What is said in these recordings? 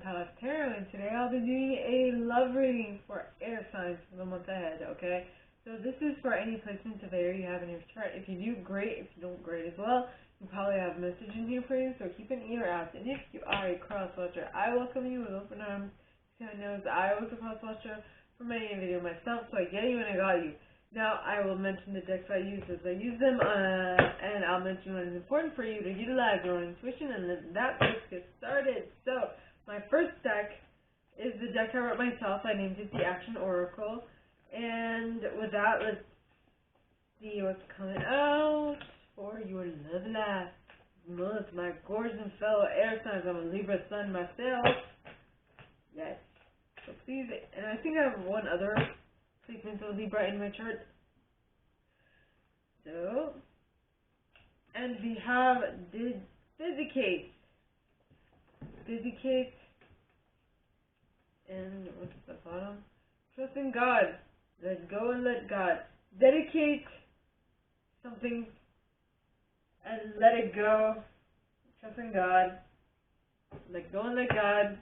Untitled Chapter, and today I'll be doing a love reading for air signs for the month ahead, okay? So this is for any placements of air you have in your chart. If you do, great. If you don't, great as well. You probably have a message in here for you, so keep an ear out. And if you are a cross watcher, I welcome you with open arms. Kind of knows I was a cross watcher for many a video myself, so I get you and I got you. Now, I will mention the decks I use as I use them, and I'll mention what is important for you to utilize your own intuition, and then let's get started. So, my first deck is the deck I wrote myself. I named it the Action Oracle, and with that, let's see what's coming out for your love life. Most my gorgeous fellow air signs. I'm a Libra sun myself. Yes. So please, and I think I have one other placement of Libra in my chart. So, and we have dedicate, and what's the bottom? Trust in God. Let go and let God. Dedicate something and let it go. Trust in God. Let go and let God.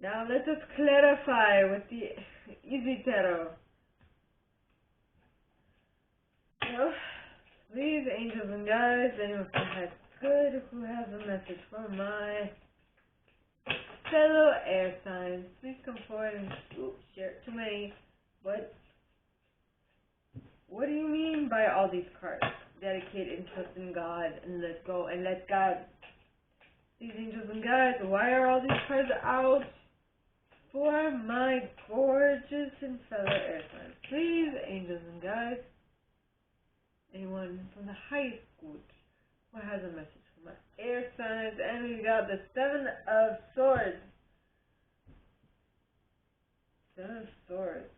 Now let us clarify with the Easy Tarot. So, please, angels and guides, anyone who has good, who has a message for my fellow air signs, please come forward and share it to me. What do you mean by all these cards? Dedicate and trust in God and let go and let God. These angels and guides, why are all these cards out for my gorgeous and fellow air signs? Please, angels and guides, anyone from the highest good who has a message for my air signs. And we got the Seven of Swords. Seven of Swords.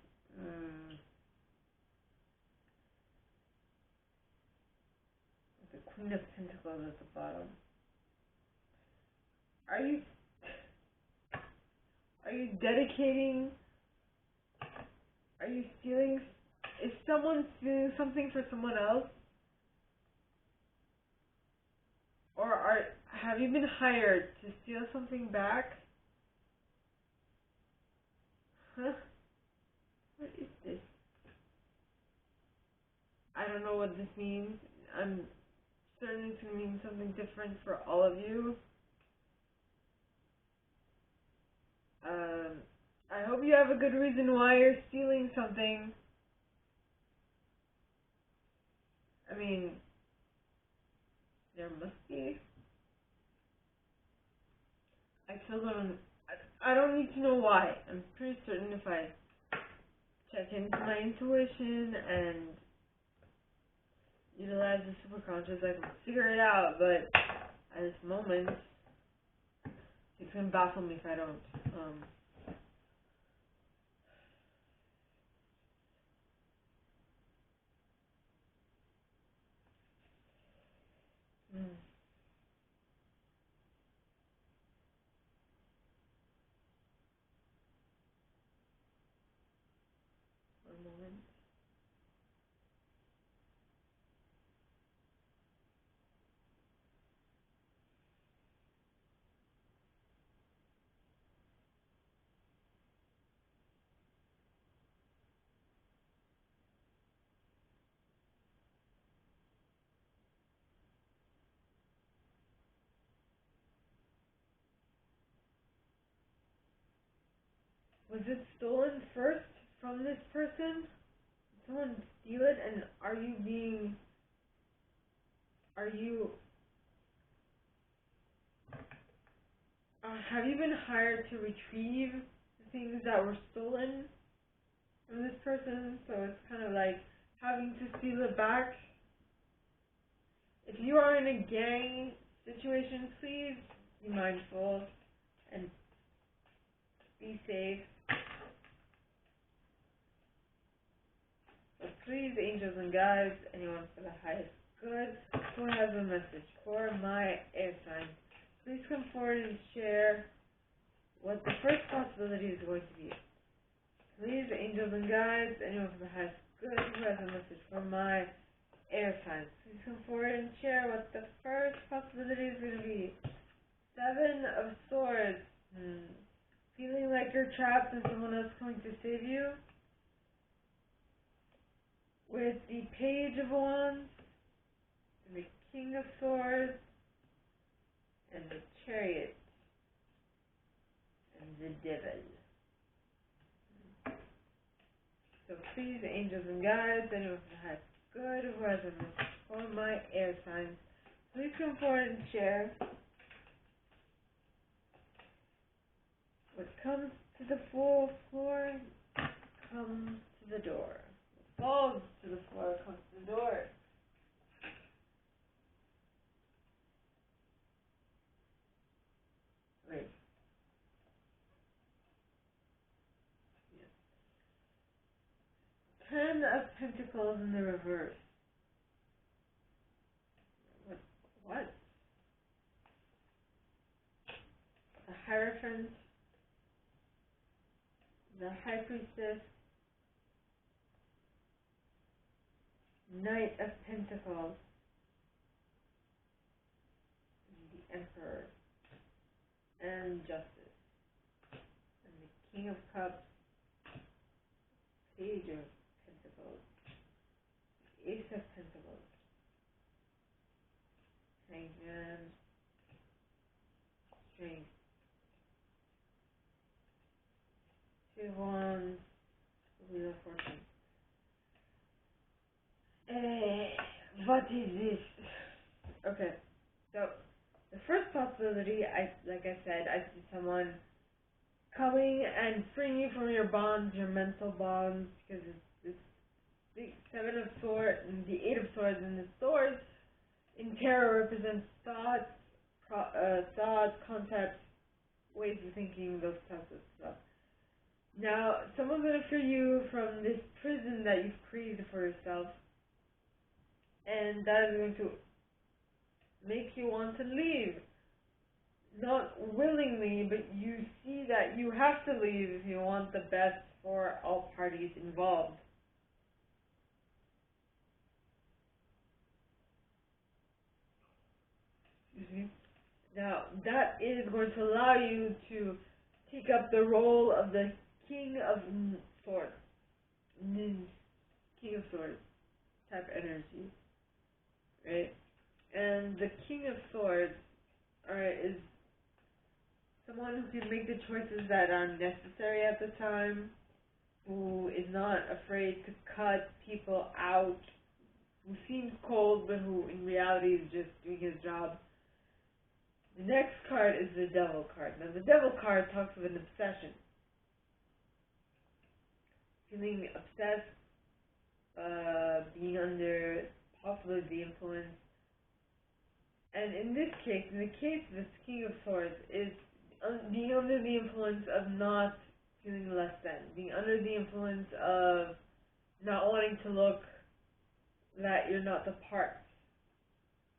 The Queen of Pentacles at the bottom. Are you dedicating? Are you stealing? Is someone stealing something for someone else? Or have you been hired to steal something back? Huh? What is this? I don't know what this means. I'm certain it's going to mean something different for all of you. I hope you have a good reason why you're stealing something. I mean, there must be. I still don't. I don't need to know why. I'm pretty certain if I check into my intuition and utilize the superconscious, I can figure it out. But at this moment, it's gonna baffle me if I don't. One moment. Was it stolen first from this person? Did someone steal it? And have you been hired to retrieve the things that were stolen from this person? So it's kind of like having to steal it back. If you are in a gang situation, please be mindful and be safe. So please, angels and guides, anyone for the highest good who has a message for my air sign, please come forward and share what the first possibility is going to be. Please, angels and guides, anyone for the highest good who has a message for my air signs, please come forward and share what the first possibility is going to be. Seven of Swords. Hmm. Feeling like you're trapped and someone else coming to save you. With the Page of Wands, and the King of Swords, and the Chariot, and the Devil. So please, angels and guides, anyone who has good resonance for my air signs, please come forward and share what comes to the full floor comes to the door. What falls to the floor comes to the door. Wait. Ten of Pentacles in the reverse. What? The Hierophant, the High Priestess, Knight of Pentacles, the Emperor, and Justice, and the King of Cups, Page of Pentacles, Ace of Pentacles, Hangman, Strength, Two of Wands, Wheel of Fortune. What is this? Okay, so the first possibility, like I said, I see someone coming and freeing you from your bonds, your mental bonds, because it's the Seven of Swords and the Eight of Swords, and the swords in tarot represents thoughts, concepts, ways of thinking, those types of stuff. Now, someone's going to free you from this prison that you've created for yourself, and that is going to make you want to leave. Not willingly, but you see that you have to leave if you want the best for all parties involved. Excuse me. Now, that is going to allow you to take up the role of the King of Swords. King of Swords type energy. Right? And the King of Swords, alright, is someone who can make the choices that are necessary at the time, who is not afraid to cut people out, who seems cold but who in reality is just doing his job. The next card is the Devil card. Now the Devil card talks of an obsession. Feeling obsessed, being under possibly the influence. And in this case, in the case of the King of Swords, is being under the influence of not feeling less than, being under the influence of not wanting to look that you're not the part,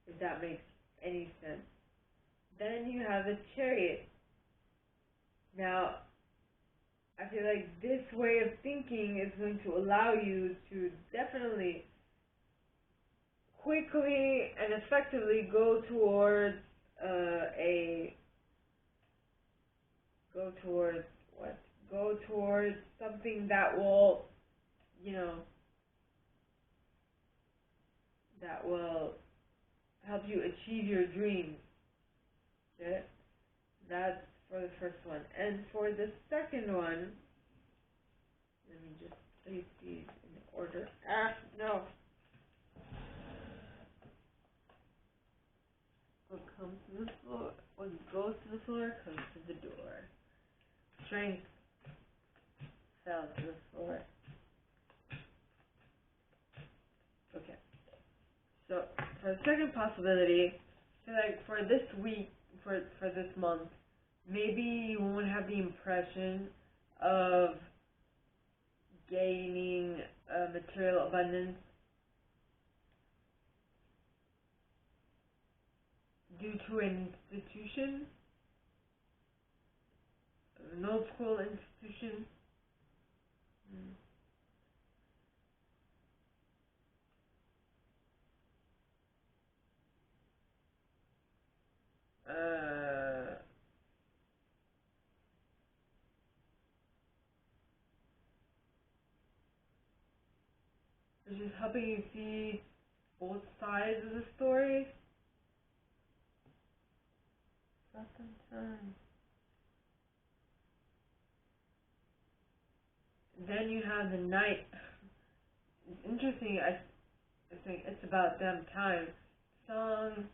if that makes any sense. Then you have the Chariot. Now, I feel like this way of thinking is going to allow you to definitely quickly and effectively go towards Go towards something that will, that will help you achieve your dreams. Okay? That's for the first one. And for the second one, let me just place these in order. No. What comes to the floor, what goes to the floor comes to the door. Strength fell to the floor. Okay. So for the second possibility, I feel like for this week, for this month, maybe you won't have the impression of gaining material abundance due to an institution, an old school institution. which is helping you see both sides of the story. Then you have the Knight. It's interesting. I think it's about them time. Song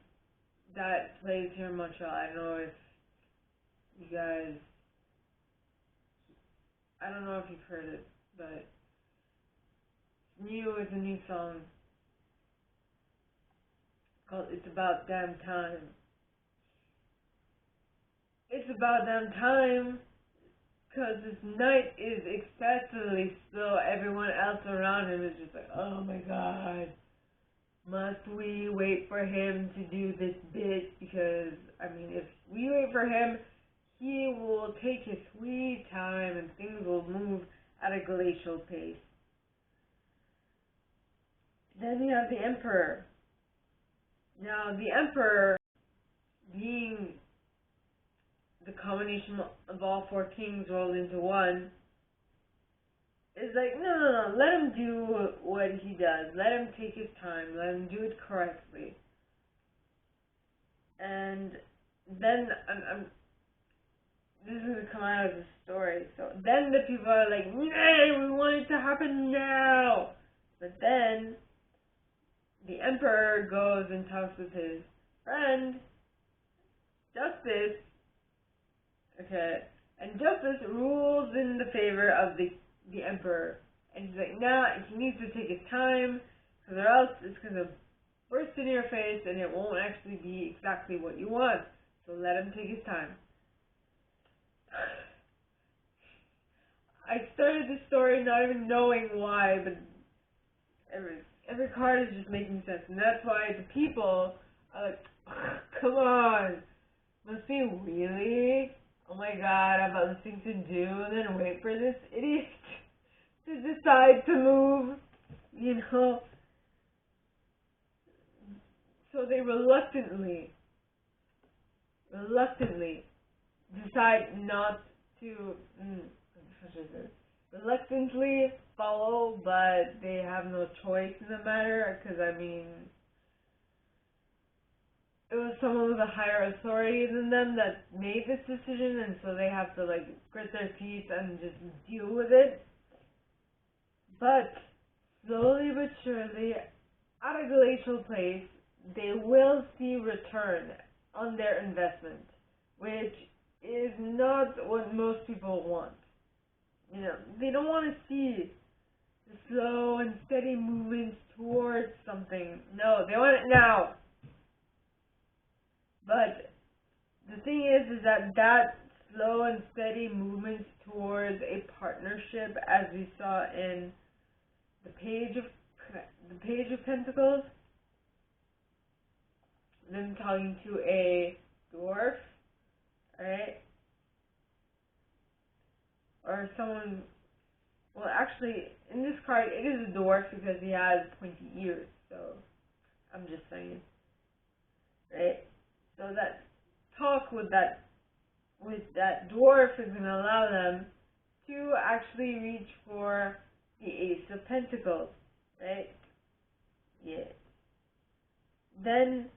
that plays here in Montreal. I don't know if you guys. I don't know if you've heard it, but it's a new song called "It's About Damn Time." It's about damn time, because this Knight is excessively slow. Everyone else around him is just like, oh my god, must we wait for him to do this bit? Because, I mean, if we wait for him, he will take his sweet time and things will move at a glacial pace. Then you have the Emperor. Now, the Emperor, being the combination of all four kings rolled into one, is like, no, let him do what he does. Let him take his time. Let him do it correctly. And then, this is going to come out of the story. So then the people are like, nay, we want it to happen now. But then the Emperor goes and talks with his friend, Justice. Okay, and Justice rules in the favor of the Emperor. And he's like, nah, he needs to take his time, or else it's going to burst in your face and it won't actually be exactly what you want. So let him take his time. I started this story not even knowing why, but every card is just making sense. And that's why the people are like, come on, must be really? Oh my god, I have other things to do, and then wait for this idiot to decide to move, you know? So they reluctantly decide not to, reluctantly follow, but they have no choice in the matter, because, I mean, it was someone with a higher authority than them that made this decision, and so they have to, like, grit their teeth and just deal with it. But slowly but surely, at a glacial pace, they will see return on their investment, which is not what most people want. You know, they don't want to see the slow and steady movements towards something. No, they want it now. But the thing is that slow and steady movements towards a partnership, as we saw in the Page of Pentacles, them talking to a dwarf, right? Or someone, well, actually, in this card, it is a dwarf because he has pointy ears, so I'm just saying, right? So that talk with that dwarf is going to allow them to actually reach for the Ace of Pentacles, right? Yeah. Then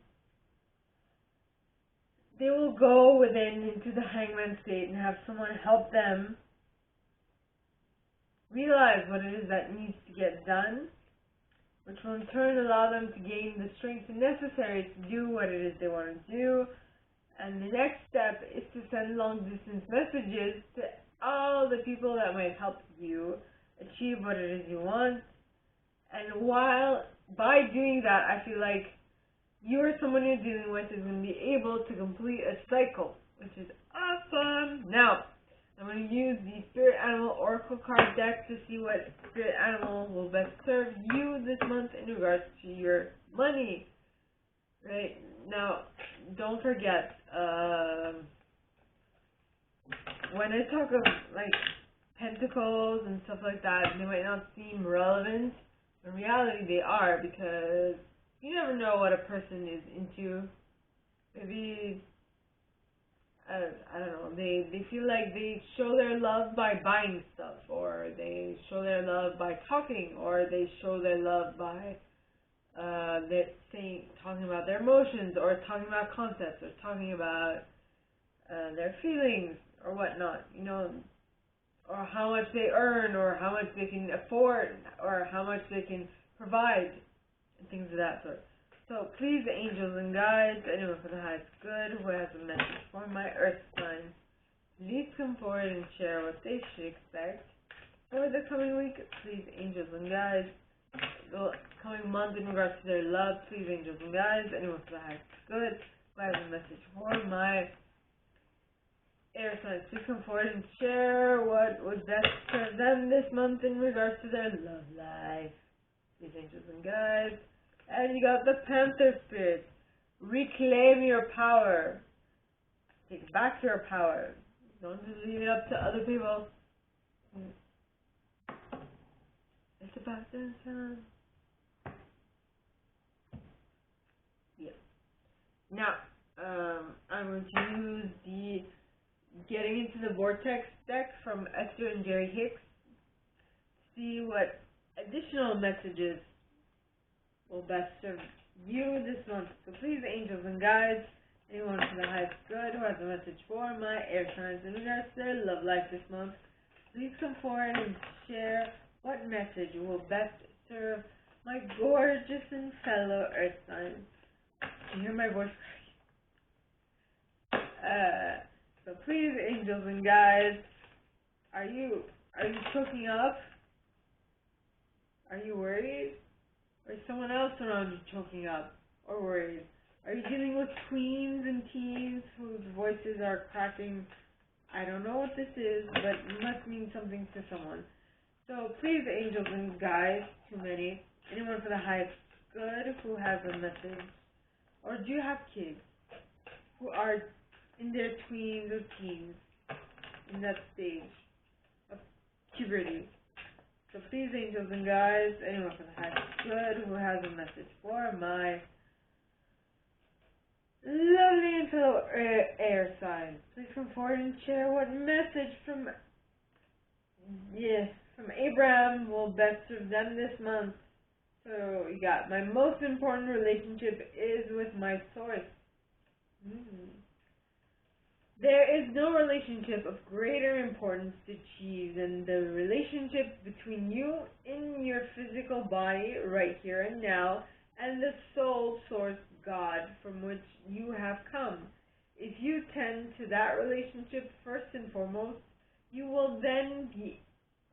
they will go within into the Hangman state and have someone help them realize what it is that needs to get done, which will in turn allow them to gain the strength necessary to do what it is they want to do. And the next step is to send long distance messages to all the people that might help you achieve what it is you want. And by doing that, I feel like you or someone you're dealing with is going to be able to complete a cycle, which is awesome. Now, I'm going to use the Spirit Animal Oracle card deck to see what Spirit Animal will best serve you this month in regards to your money. Right? Now, don't forget, when I talk of, like, pentacles and stuff like that, they might not seem relevant. In reality, they are, because you never know what a person is into. Maybe, I don't know, they feel like they show their love by buying stuff, or they show their love by talking, or they show their love by talking about their emotions, or talking about concepts, or talking about their feelings, or whatnot, you know, or how much they earn, or how much they can afford, or how much they can provide, and things of that sort. So please, angels and guides, anyone for the highest good who has a message for my earth sign, please come forward and share what they should expect for the coming week. Please, angels and guides, the coming month in regards to their love. Please, angels and guides, anyone for the highest good who has a message for my air signs, please come forward and share what would best serve them this month in regards to their love life. Please, angels and guides. And you got the Panther Spirit. Reclaim your power. Take back your power. Don't just leave it up to other people. It's about that time. Yep. Now, I'm going to use the Getting Into the Vortex deck from Esther and Jerry Hicks to see what additional messages will best serve you this month. So please, angels and guides, anyone for the highest good who has a message for my air signs in regards to their love life this month, please come forward and share what message will best serve my gorgeous and fellow earth signs. You hear my voice? So please, angels and guides, are you choking up? Are you worried? Or is someone else around you choking up or worried? Are you dealing with queens and teens whose voices are cracking? I don't know what this is, but it must mean something to someone. So please, angels and guides, too many, anyone for the highest good who has a message, or do you have kids who are in their tweens or teens, in that stage of puberty? So please, angels and guides, anyone for the highest good who has a message for my lovely and fellow air signs, please come forward and share what message from Abraham will best serve them this month. So you got, my most important relationship is with my source. There is no relationship of greater importance to achieve than the relationship between you in your physical body right here and now and the soul source God from which you have come. If you tend to that relationship first and foremost, you will then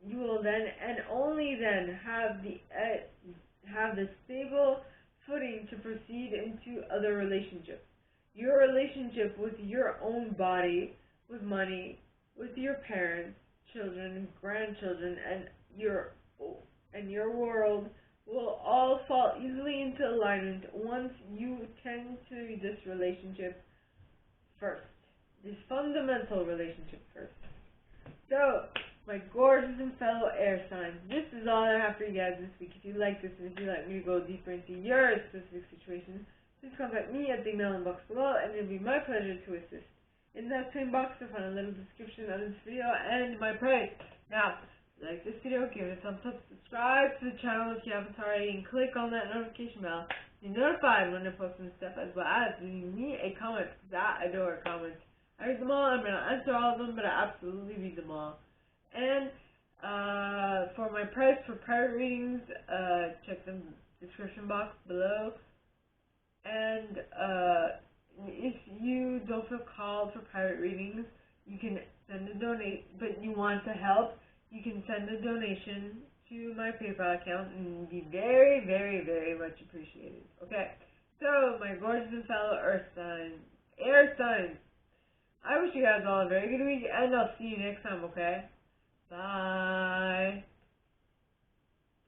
and only then have the stable footing to proceed into other relationships. Your relationship with your own body, with money, with your parents, children, grandchildren, and your world will all fall easily into alignment once you tend to this relationship first, this fundamental relationship first. So, my gorgeous and fellow air signs, this is all I have for you guys this week. If you like this, and if you'd like me to go deeper into your specific situation, please contact me at the email box below, and it'll be my pleasure to assist. In that same box, you'll find a little description of this video and my price. Now, like this video, give it a thumbs up, subscribe to the channel if you haven't already, and click on that notification bell to be notified when I post new stuff, as well as leaving me a comment, because I adore comments. I read them all. I'm going to answer all of them, but I absolutely read them all. And for my price for private readings, check the description box below. And if you don't feel called for private readings, you can send a but you want to help, you can send a donation to my PayPal account, and be very, very, very much appreciated. Okay, so my gorgeous and fellow earth signs, air signs, I wish you guys all a very good week, and I'll see you next time, okay? Bye.